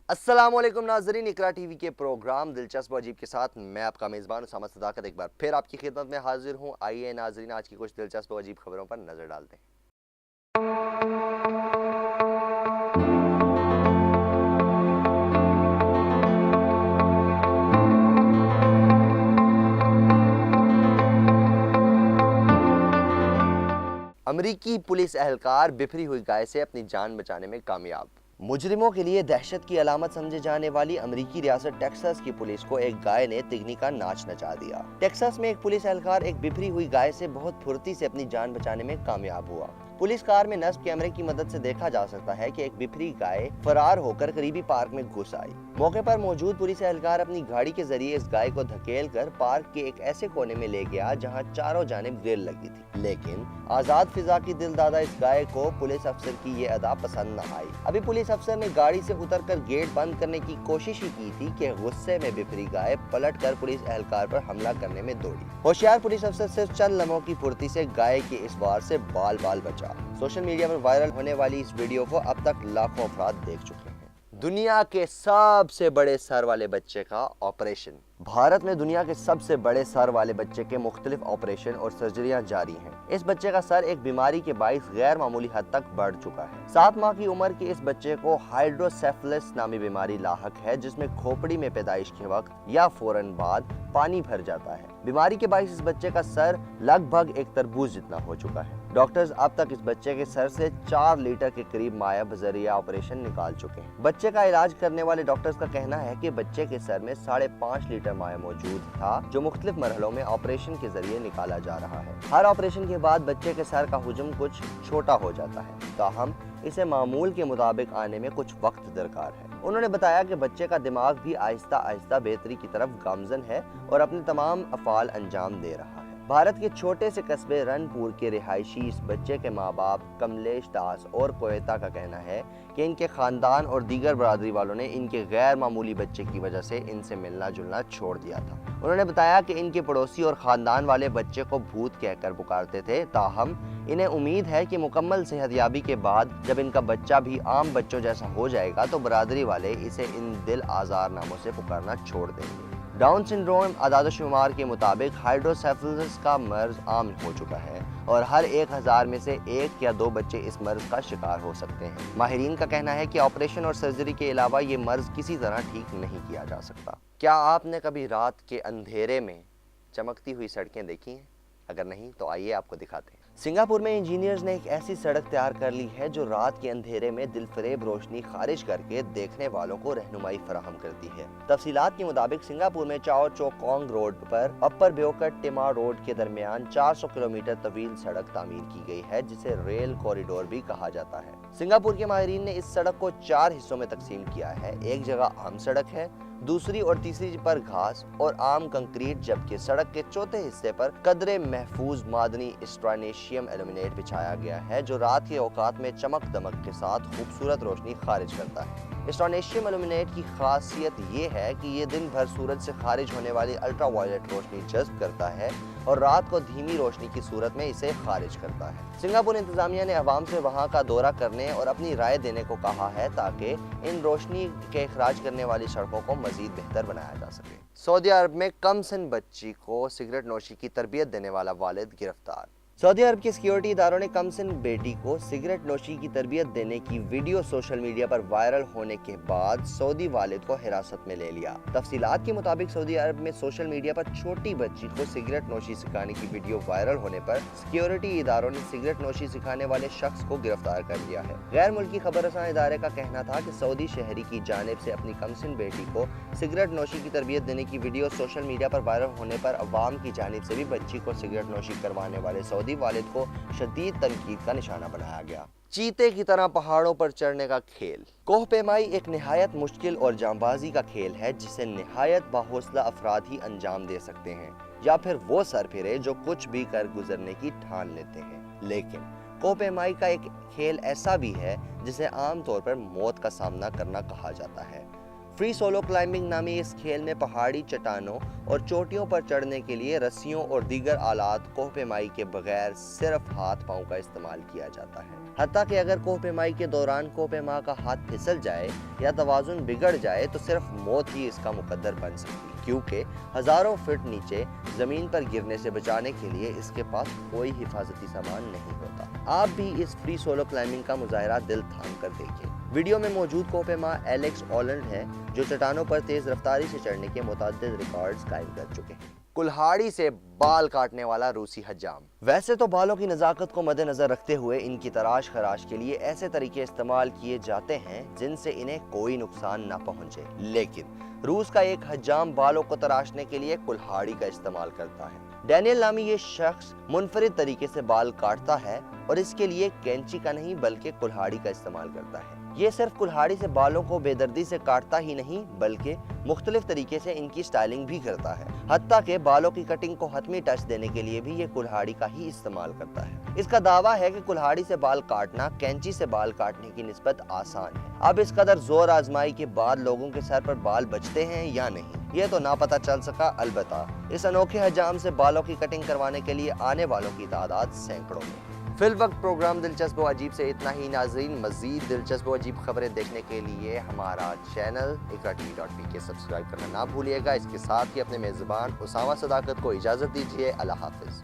अस्सलामुअलैकुम नाज़रीन, इकरा टीवी के प्रोग्राम दिलचस्प और अजीब के साथ मैं आपका मेज़बान उसामा सदाकत एक बार फिर आपकी खिदमत में हाजिर हूँ। आइए नाज़रीन, आज की कुछ दिलचस्प और अजीब खबरों पर नज़र डालते हैं। अमरीकी पुलिस एहलकार बिफरी हुई गाय से अपनी जान बचाने में कामयाब। मुजरिमों के लिए दहशत की अलामत समझे जाने वाली अमरीकी रियासत टेक्सास की पुलिस को एक गाय ने तिगनी का नाच नचा दिया। टेक्सास में एक पुलिस एहलकार एक बिफरी हुई गाय से बहुत फुर्ती से अपनी जान बचाने में कामयाब हुआ। पुलिस कार में नस्ब कैमरे की मदद से देखा जा सकता है कि एक बिफरी गाय फरार होकर करीबी पार्क में घुस आई। मौके पर मौजूद पुलिस एहलकार अपनी गाड़ी के जरिए इस गाय को धकेल कर पार्क के एक ऐसे कोने में ले गया जहां चारों जानिब ग्रिल लगी थी, लेकिन आजाद फिजा की दिलदादा इस गाय को पुलिस अफसर की ये अदा पसंद न आई। अभी पुलिस अफसर ने गाड़ी से उतरकर गेट बंद करने की कोशिश ही की थी कि गुस्से में बिफरी गाय पलट कर पुलिस एहलकार पर हमला करने में दौड़ी। होशियार पुलिस अफसर सिर्फ चंद लम्हों की फुर्ती से गाय के इस वार से बाल बाल बचा। सोशल मीडिया पर वायरल होने वाली इस वीडियो को अब तक लाखों अफराद देख चुके हैं। दुनिया के सबसे बड़े सर वाले बच्चे का ऑपरेशन। भारत में दुनिया के सबसे बड़े सर वाले बच्चे के मुख्तलिफ ऑपरेशन और सर्जरियां जारी हैं। इस बच्चे का सर एक बीमारी के बाइस गैर मामूली हद तक बढ़ चुका है। 7 माह की उम्र के इस बच्चे को हाइड्रोसेफलस नामी बीमारी लाहक है, जिसमें खोपड़ी में पैदाइश के वक्त या फौरन बाद पानी भर जाता है। बीमारी के बाइस इस बच्चे का सर लगभग एक तरबूज जितना हो चुका है। डॉक्टर्स अब तक इस बच्चे के सर से 4 लीटर के करीब माया बजरिया ऑपरेशन निकाल चुके हैं। बच्चे का इलाज करने वाले डॉक्टर्स का कहना है कि बच्चे के सर में 5.5 लीटर माया मौजूद था, जो मुख्तलिफ मरहलों में ऑपरेशन के जरिए निकाला जा रहा है। हर ऑपरेशन के बाद बच्चे के सर का हुजम कुछ छोटा हो जाता है, ताहम इसे मामूल के मुताबिक आने में कुछ वक्त दरकार है। उन्होंने बताया कि बच्चे का दिमाग भी आहिस्ता आहिस्ता बेहतरी की तरफ गामजन है और अपने तमाम अफाल अंजाम दे रहा है। भारत के छोटे से कस्बे रनपुर के रिहायशी इस बच्चे के माँ बाप कमलेश दास और कोयता का कहना है कि इनके खानदान और दीगर बरादरी वालों ने इनके गैर मामूली बच्चे की वजह से इनसे मिलना जुलना छोड़ दिया था। उन्होंने बताया कि इनके पड़ोसी और खानदान वाले बच्चे को भूत कहकर पुकारते थे, ताहम इन्हें उम्मीद है कि मुकम्मल सेहतयाबी के बाद जब इनका बच्चा भी आम बच्चों जैसा हो जाएगा तो बरादरी वाले इसे इन दिल आजार नामों से पुकारना छोड़ देंगे। डाउन सिंड्रोम आदादोशुमार के मुताबिक हाइड्रोसेफलस का मर्ज आम हो चुका है और हर 1000 में से 1 या 2 बच्चे इस मर्ज का शिकार हो सकते हैं। माहिरीन का कहना है कि ऑपरेशन और सर्जरी के अलावा ये मर्ज किसी तरह ठीक नहीं किया जा सकता। क्या आपने कभी रात के अंधेरे में चमकती हुई सड़कें देखी हैं? अगर नहीं तो आइए आपको दिखाते हैं। सिंगापुर में इंजीनियर्स ने एक ऐसी सड़क तैयार कर ली है जो रात के अंधेरे में दिलफरेब रोशनी खारिज करके देखने वालों को रहनुमाई फराहम करती है। तफसीलात के मुताबिक सिंगापुर में चाओ चो कोंग रोड पर अपर ब्योकट टिमा रोड के दरमियान 400 किलोमीटर तवील सड़क तामीर की गई है, जिसे रेल कॉरिडोर भी कहा जाता है। सिंगापुर के माहिरीन ने इस सड़क को 4 हिस्सों में तकसीम किया है। एक जगह आम सड़क है, दूसरी और तीसरी पर घास और आम कंक्रीट, जबकि सड़क के चौथे हिस्से पर कदरे महफूज मादनी स्ट्रानेशियम एल्यूमिनेट बिछाया गया है, जो रात के औकात में चमक दमक के साथ खूबसूरत रोशनी खारिज करता है। स्ट्रानेशियम एल्यूमिनेट की खासियत ये है कि ये दिन भर सूरज से खारिज होने वाली अल्ट्रा वायलेट रोशनी जज्ब करता है और रात को धीमी रोशनी की सूरत में इसे खारिज करता है। सिंगापुर इंतजामिया ने अवाम से वहां का दौरा करने और अपनी राय देने को कहा है ताकि इन रोशनी के इखराज करने वाली सड़कों को मजीद बेहतर बनाया जा सके। सऊदी अरब में कम सिन बच्ची को सिगरेट नोशी की तरबियत देने वाला वालिद गिरफ्तार। सऊदी अरब के सिक्योरिटी इदारों ने कमसिन बेटी को सिगरेट नोशी की तरबियत देने की वीडियो सोशल मीडिया पर वायरल होने के बाद सऊदी वालिद को हिरासत में ले लिया। तफसीलात के मुताबिक सऊदी अरब में सोशल मीडिया पर छोटी बच्ची को सिगरेट नोशी सिखाने की वीडियो वायरल होने पर सिक्योरिटी इदारों ने सिगरेट नोशी सिखाने वाले शख्स को गिरफ्तार कर लिया है। गैर मुल्की खबर रसां इदारे का कहना था कि सऊदी शहरी की जानिब से अपनी कमसिन बेटी को सिगरेट नोशी की तरबियत देने की वीडियो सोशल मीडिया पर वायरल होने पर अवाम की जानिब से भी बच्ची को सिगरेट नोशी करवाने वाले सऊदी वालिद को शदीद तनकीद का निशाना बनाया गया। चीते की तरह पहाड़ों पर चढ़ने का खेल। कोह पेमाई एक निहायत मुश्किल और जांबाजी का खेल है जिसे निहायत बाहौसला अफराद ही अंजाम दे सकते हैं। या फिर वो सरफिरे जो कुछ भी कर गुजरने की ठान लेते हैं। लेकिन कोह-ए-माई का एक खेल ऐसा भी है जिसे आम तौर पर मौत का सामना करना कहा जाता है। फ्री सोलो क्लाइंबिंग नामी इस खेल में पहाड़ी चट्टानों और चोटियों पर चढ़ने के लिए रस्सियों और दीगर आलात कोह-ए-माई के बगैर सिर्फ हाथ पांव का इस्तेमाल किया जाता है। हत्ता कि अगर कोह-ए-माई के दौरान कोह-ए-माई का हाथ फिसल जाए या तवाजुन बिगड़ जाए तो सिर्फ मौत ही इसका मुकद्दर बन सकती है, क्योंकि हजारों फीट नीचे जमीन पर गिरने से बचाने के लिए इसके पास कोई हिफाजती सामान नहीं होता। आप भी इस फ्री सोलो क्लाइंबिंग का मुजाहिरा दिल थाम कर देखिए। वीडियो में मौजूद कोह-ए-माई एलेक्स ऑलैंड है जो चट्टानों पर तेज रफ्तारी से चढ़ने के मुतअद्दिद रिकॉर्ड्स कायम कर चुके हैं। कुल्हाड़ी से बाल काटने वाला रूसी हज्जाम। वैसे तो बालों की नजाकत को मद्देनजर रखते हुए इनकी तराश खराश के लिए ऐसे तरीके इस्तेमाल किए जाते हैं जिनसे इन्हें कोई नुकसान न पहुंचे, लेकिन रूस का एक हज्जाम बालों को तराशने के लिए कुल्हाड़ी का इस्तेमाल करता है। डैनियल नामी ये शख्स मुनफरिद तरीके से बाल काटता है और इसके लिए कैंची का नहीं बल्कि कुल्हाड़ी का इस्तेमाल करता है। ये सिर्फ कुल्हाड़ी से बालों को बेदर्दी से काटता ही नहीं बल्कि मुख्तलिफ तरीके से इनकी स्टाइलिंग भी करता है। हत्ता के बालों की कटिंग को हतमी टच देने के लिए भी ये कुल्हाड़ी का ही इस्तेमाल करता है। इसका दावा है कि कुल्हाड़ी से बाल काटना कैंची से बाल काटने की निस्बत आसान है। अब इस कदर जोर आजमाई के बाद लोगों के सर पर बाल बचते हैं या नहीं, ये तो ना पता चल सका। अलबत्ता इस अनोखे हजाम से बालों की कटिंग करवाने के लिए आने वालों की तादाद सैकड़ों में। फिल वक्त प्रोग्राम दिलचस्प व अजीब से इतना ही। नाज़रीन, मज़ीद दिलचस्प व अजीब खबरें देखने के लिए हमारा चैनल iqratv.pk सब्सक्राइब करना ना भूलिएगा। इसके साथ ही अपने मेज़बान उसामा सदाकत को इजाज़त दीजिए। अल्लाह हाफ़िज़।